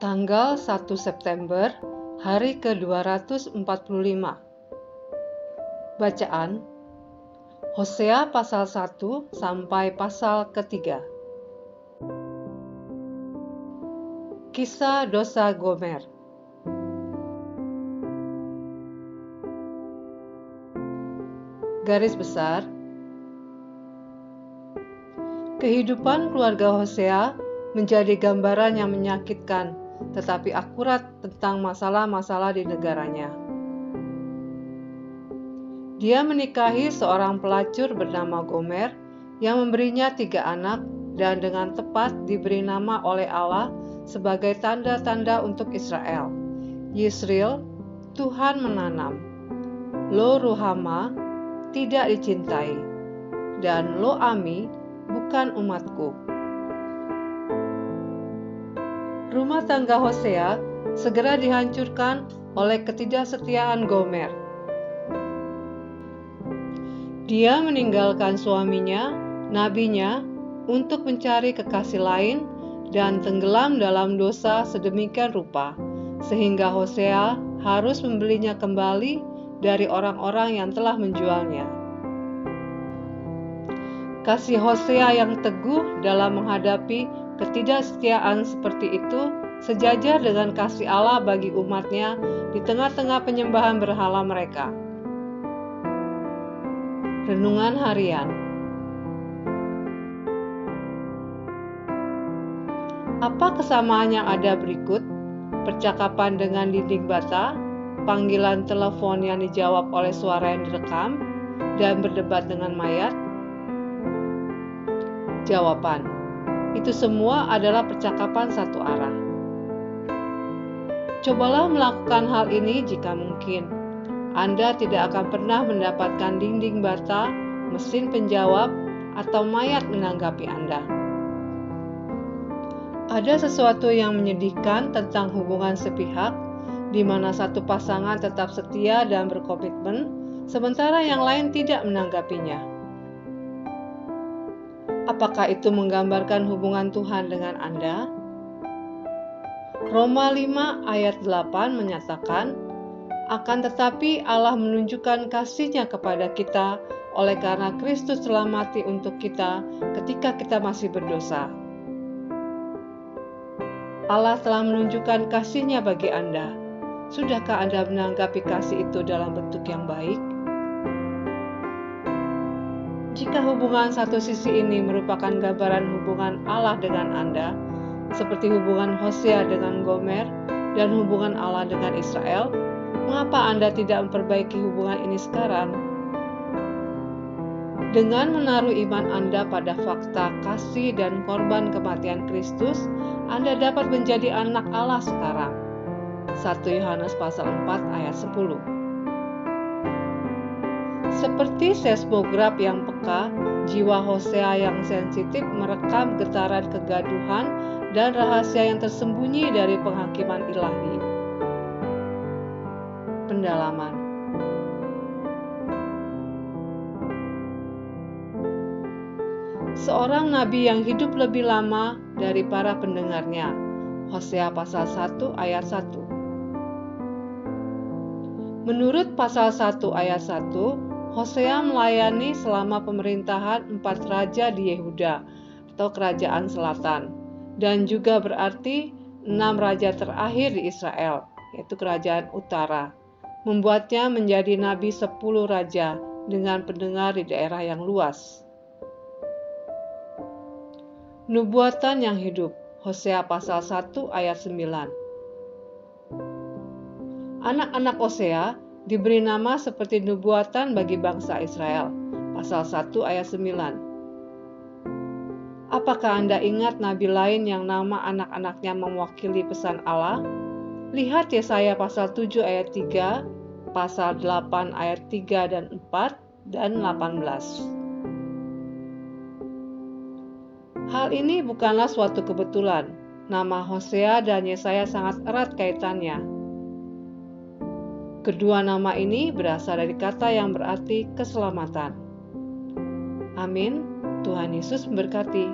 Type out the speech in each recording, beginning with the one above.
Tanggal 1 September, hari ke-245. Bacaan Hosea pasal 1 sampai pasal ke-3. Kisah dosa Gomer. Garis besar, kehidupan keluarga Hosea menjadi gambaran yang menyakitkan tetapi akurat tentang masalah-masalah di negaranya. Dia menikahi seorang pelacur bernama Gomer yang memberinya 3 anak dan dengan tepat diberi nama oleh Allah sebagai tanda-tanda untuk Israel. Yisril, Tuhan menanam. Lo Ruhama, tidak dicintai. Dan Lo Ami, bukan umatku. Rumah tangga Hosea segera dihancurkan oleh ketidaksetiaan Gomer. Dia meninggalkan suaminya, nabinya, untuk mencari kekasih lain dan tenggelam dalam dosa sedemikian rupa, sehingga Hosea harus membelinya kembali dari orang-orang yang telah menjualnya. Kasih Hosea yang teguh dalam menghadapi ketidaksetiaan seperti itu sejajar dengan kasih Allah bagi umatnya di tengah-tengah penyembahan berhala mereka. Renungan Harian. Apa kesamaan yang ada berikut? Percakapan dengan dinding bata, panggilan telepon yang dijawab oleh suara yang direkam, dan berdebat dengan mayat? Jawaban: itu semua adalah percakapan satu arah. Cobalah melakukan hal ini jika mungkin. Anda tidak akan pernah mendapatkan dinding bata, mesin penjawab, atau mayat menanggapi Anda. Ada sesuatu yang menyedihkan tentang hubungan sepihak, di mana satu pasangan tetap setia dan berkomitmen, sementara yang lain tidak menanggapinya. Apakah itu menggambarkan hubungan Tuhan dengan Anda? Roma 5 ayat 8 menyatakan, akan tetapi Allah menunjukkan kasih-Nya kepada kita oleh karena Kristus telah mati untuk kita ketika kita masih berdosa. Allah telah menunjukkan kasih-Nya bagi Anda. Sudahkah Anda menanggapi kasih itu dalam bentuk yang baik? Jika hubungan satu sisi ini merupakan gambaran hubungan Allah dengan Anda, seperti hubungan Hosea dengan Gomer dan hubungan Allah dengan Israel, mengapa Anda tidak memperbaiki hubungan ini sekarang? Dengan menaruh iman Anda pada fakta kasih dan korban kematian Kristus, Anda dapat menjadi anak Allah sekarang. 1 Yohanes pasal 4 ayat 10. Seperti seismograf yang peka, jiwa Hosea yang sensitif merekam getaran kegaduhan dan rahasia yang tersembunyi dari penghakiman ilahi. Pendalaman. Seorang nabi yang hidup lebih lama dari para pendengarnya. Hosea pasal 1 ayat 1. Menurut pasal 1 ayat 1, Hosea melayani selama pemerintahan 4 raja di Yehuda atau kerajaan selatan, dan juga berarti 6 raja terakhir di Israel, yaitu kerajaan utara, membuatnya menjadi nabi 10 raja dengan pendengar di daerah yang luas. Nubuatan yang hidup, Hosea pasal 1 ayat 9. Anak-anak Hosea diberi nama seperti nubuatan bagi bangsa Israel, pasal 1 ayat 9. Apakah Anda ingat nabi lain yang nama anak-anaknya mewakili pesan Allah? Lihat Yesaya pasal 7 ayat 3, pasal 8 ayat 3 dan 4, dan 18. Hal ini bukanlah suatu kebetulan. Nama Hosea dan Yesaya sangat erat kaitannya. Kedua nama ini berasal dari kata yang berarti keselamatan. Amin. Tuhan Yesus memberkati.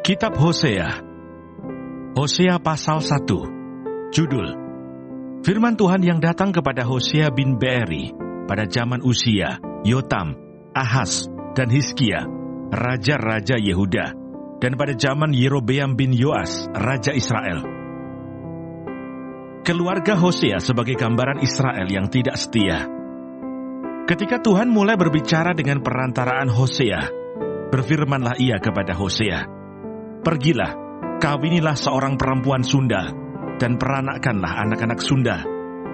Kitab Hosea. Hosea pasal 1. Judul: Firman Tuhan yang datang kepada Hosea bin Beeri pada zaman Uzia, Yotam, Ahaz, dan Hizkia, raja-raja Yehuda, dan pada zaman Yerobeam bin Yoas, raja Israel. Keluarga Hosea sebagai gambaran Israel yang tidak setia. Ketika Tuhan mulai berbicara dengan perantaraan Hosea, berfirmanlah ia kepada Hosea, "Pergilah, kawinilah seorang perempuan sundal, dan peranakkanlah anak-anak sundal,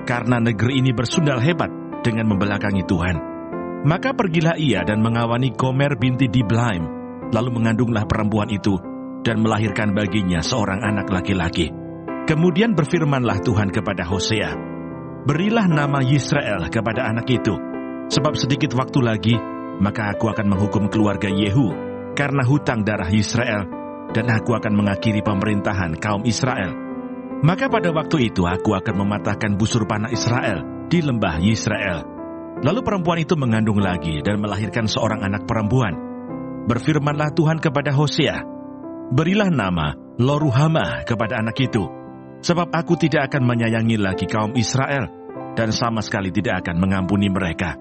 karena negeri ini bersundal hebat dengan membelakangi Tuhan." Maka pergilah ia dan mengawani Gomer binti Diblaim, lalu mengandunglah perempuan itu, dan melahirkan baginya seorang anak laki-laki. Kemudian berfirmanlah Tuhan kepada Hosea, "Berilah nama Yisrael kepada anak itu, sebab sedikit waktu lagi, maka aku akan menghukum keluarga Yehu, karena hutang darah Yisrael, dan aku akan mengakhiri pemerintahan kaum Israel. Maka pada waktu itu aku akan mematahkan busur panah Israel di lembah Yisrael." Lalu perempuan itu mengandung lagi dan melahirkan seorang anak perempuan. Berfirmanlah Tuhan kepada Hosea, "Berilah nama Lo-ruhamah kepada anak itu, sebab aku tidak akan menyayangi lagi kaum Israel, dan sama sekali tidak akan mengampuni mereka.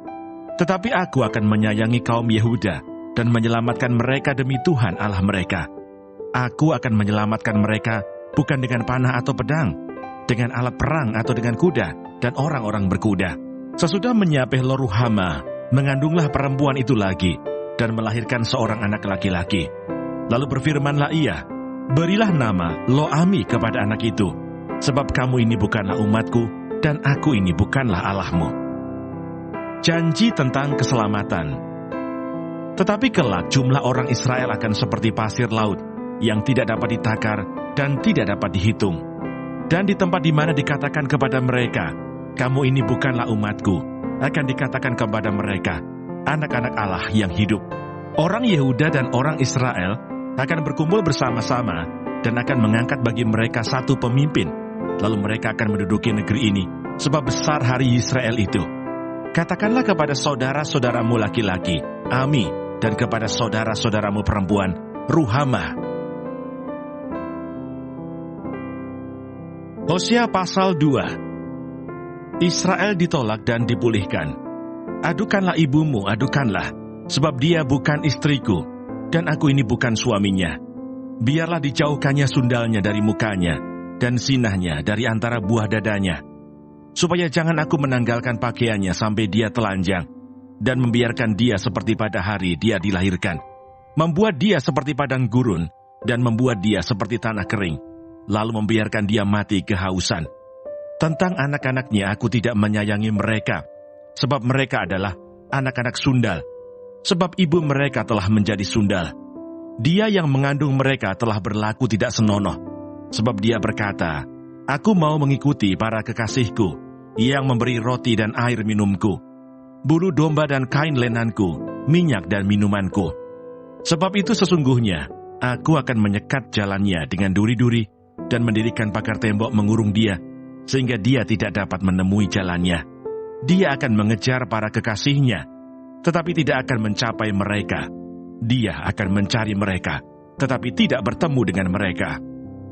Tetapi aku akan menyayangi kaum Yehuda, dan menyelamatkan mereka demi Tuhan Allah mereka. Aku akan menyelamatkan mereka bukan dengan panah atau pedang, dengan alat perang atau dengan kuda dan orang-orang berkuda." Sesudah menyapih Lo-ruhamah, mengandunglah perempuan itu lagi, dan melahirkan seorang anak laki-laki. Lalu berfirmanlah ia, "Berilah nama Lo-ami kepada anak itu, sebab kamu ini bukanlah umatku, dan aku ini bukanlah Allahmu." Janji tentang keselamatan. Tetapi kelak jumlah orang Israel akan seperti pasir laut, yang tidak dapat ditakar dan tidak dapat dihitung. Dan di tempat di mana dikatakan kepada mereka, "Kamu ini bukanlah umatku," akan dikatakan kepada mereka, "Anak-anak Allah yang hidup." Orang Yehuda dan orang Israel akan berkumpul bersama-sama dan akan mengangkat bagi mereka satu pemimpin. Lalu mereka akan menduduki negeri ini, sebab besar hari Israel itu. Katakanlah kepada saudara-saudaramu laki-laki, "Ami," dan kepada saudara-saudaramu perempuan, "Ruhamah." Hosea pasal 2. Israel ditolak dan dipulihkan. Adukanlah ibumu, adukanlah, sebab dia bukan istriku, dan aku ini bukan suaminya. Biarlah dijauhkannya sundalnya dari mukanya, dan sinahnya dari antara buah dadanya, supaya jangan aku menanggalkan pakaiannya sampai dia telanjang, dan membiarkan dia seperti pada hari dia dilahirkan, membuat dia seperti padang gurun, dan membuat dia seperti tanah kering, lalu membiarkan dia mati kehausan. Tentang anak-anaknya aku tidak menyayangi mereka, sebab mereka adalah anak-anak sundal, sebab ibu mereka telah menjadi sundal. Dia yang mengandung mereka telah berlaku tidak senonoh, sebab dia berkata, "Aku mau mengikuti para kekasihku, yang memberi roti dan air minumku, bulu domba dan kain lenanku, minyak dan minumanku. Sebab itu sesungguhnya, aku akan menyekat jalannya dengan duri-duri, dan mendirikan pagar tembok mengurung dia, sehingga dia tidak dapat menemui jalannya. Dia akan mengejar para kekasihnya, tetapi tidak akan mencapai mereka. Dia akan mencari mereka, tetapi tidak bertemu dengan mereka.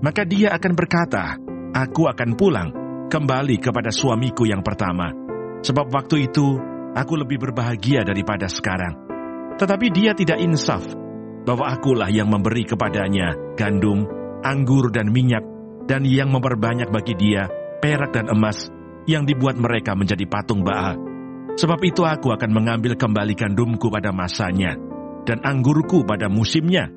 Maka dia akan berkata, aku akan pulang, kembali kepada suamiku yang pertama, sebab waktu itu aku lebih berbahagia daripada sekarang. Tetapi dia tidak insaf, bahwa akulah yang memberi kepadanya gandum, anggur dan minyak, dan yang memperbanyak bagi dia perak dan emas, yang dibuat mereka menjadi patung Baal. Sebab itu aku akan mengambil kembali gandumku pada masanya, dan anggurku pada musimnya,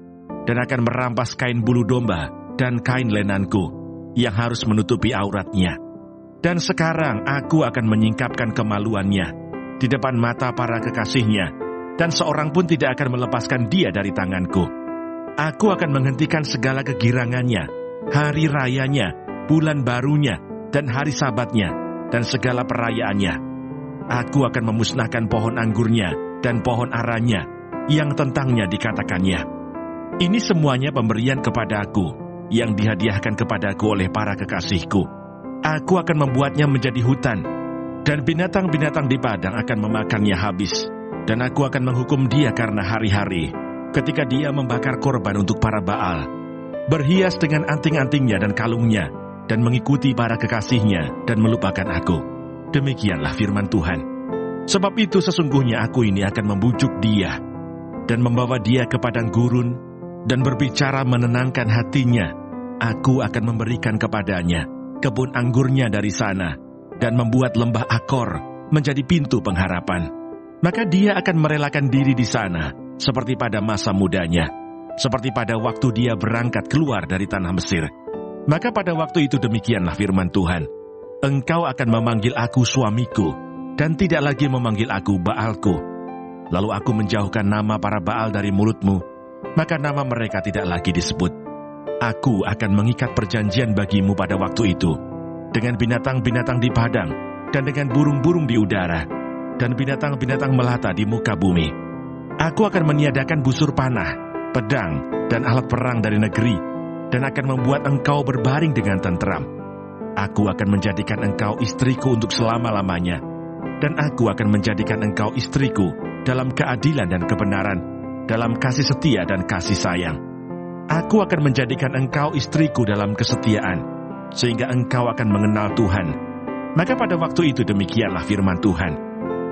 dan akan merampas kain bulu domba dan kain lenanku, yang harus menutupi auratnya. Dan sekarang aku akan menyingkapkan kemaluannya di depan mata para kekasihnya, dan seorang pun tidak akan melepaskan dia dari tanganku. Aku akan menghentikan segala kegirangannya, hari rayanya, bulan barunya, dan hari sabatnya, dan segala perayaannya. Aku akan memusnahkan pohon anggurnya dan pohon aranya, yang tentangnya dikatakannya, ini semuanya pemberian kepadaku, yang dihadiahkan kepadaku oleh para kekasihku. Aku akan membuatnya menjadi hutan, dan binatang-binatang di padang akan memakannya habis. Dan aku akan menghukum dia karena hari-hari, ketika dia membakar korban untuk para Baal, berhias dengan anting-antingnya dan kalungnya, dan mengikuti para kekasihnya dan melupakan aku. Demikianlah firman Tuhan. Sebab itu sesungguhnya aku ini akan membujuk dia, dan membawa dia ke padang gurun, dan berbicara menenangkan hatinya. Aku akan memberikan kepadanya kebun anggurnya dari sana, dan membuat lembah Akor menjadi pintu pengharapan. Maka dia akan merelakan diri di sana, seperti pada masa mudanya, seperti pada waktu dia berangkat keluar dari tanah Mesir. Maka pada waktu itu demikianlah firman Tuhan, engkau akan memanggil aku suamiku, dan tidak lagi memanggil aku Baalku. Lalu aku menjauhkan nama para Baal dari mulutmu, maka nama mereka tidak lagi disebut. Aku akan mengikat perjanjian bagimu pada waktu itu, dengan binatang-binatang di padang, dan dengan burung-burung di udara, dan binatang-binatang melata di muka bumi. Aku akan meniadakan busur panah, pedang, dan alat perang dari negeri, dan akan membuat engkau berbaring dengan tentram. Aku akan menjadikan engkau istriku untuk selama-lamanya, dan aku akan menjadikan engkau istriku dalam keadilan dan kebenaran, dalam kasih setia dan kasih sayang. Aku akan menjadikan engkau istriku dalam kesetiaan, sehingga engkau akan mengenal Tuhan. Maka pada waktu itu demikianlah firman Tuhan,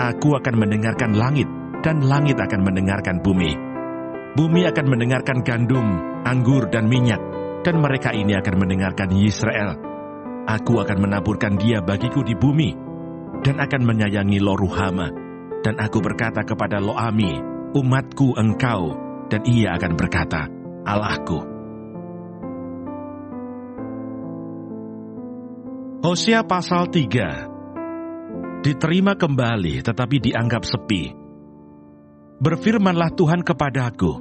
aku akan mendengarkan langit, dan langit akan mendengarkan bumi. Bumi akan mendengarkan gandum, anggur, dan minyak, dan mereka ini akan mendengarkan Yisrael. Aku akan menaburkan dia bagiku di bumi, dan akan menyayangi Lo-ruhama. Dan aku berkata kepada Lo-ami, umatku engkau, dan ia akan berkata, Allahku. Hosea pasal 3. Diterima kembali tetapi dianggap sepi. Berfirmanlah Tuhan kepadaku,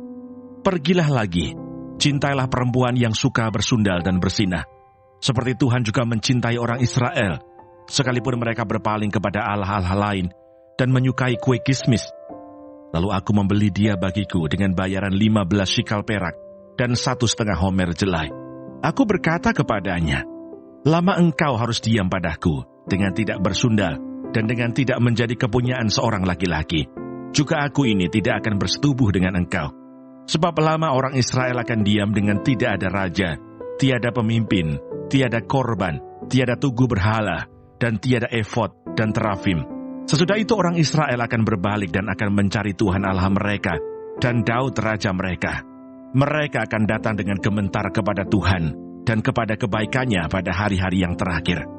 pergilah lagi, cintailah perempuan yang suka bersundal dan bersinah, seperti Tuhan juga mencintai orang Israel, sekalipun mereka berpaling kepada allah-allah lain dan menyukai kue kismis. Lalu aku membeli dia bagiku dengan bayaran 15 shikal perak dan 1,5 homer jelai. Aku berkata kepadanya, lama engkau harus diam padaku dengan tidak bersundal, dan dengan tidak menjadi kepunyaan seorang laki-laki. Juga aku ini tidak akan bersetubuh dengan engkau. Sebab lama orang Israel akan diam dengan tidak ada raja, tiada pemimpin, tiada korban, tiada tugu berhala, dan tiada efod dan terafim. Sesudah itu orang Israel akan berbalik dan akan mencari Tuhan Allah mereka, dan Daud raja mereka. Mereka akan datang dengan gementar kepada Tuhan, dan kepada kebaikannya pada hari-hari yang terakhir.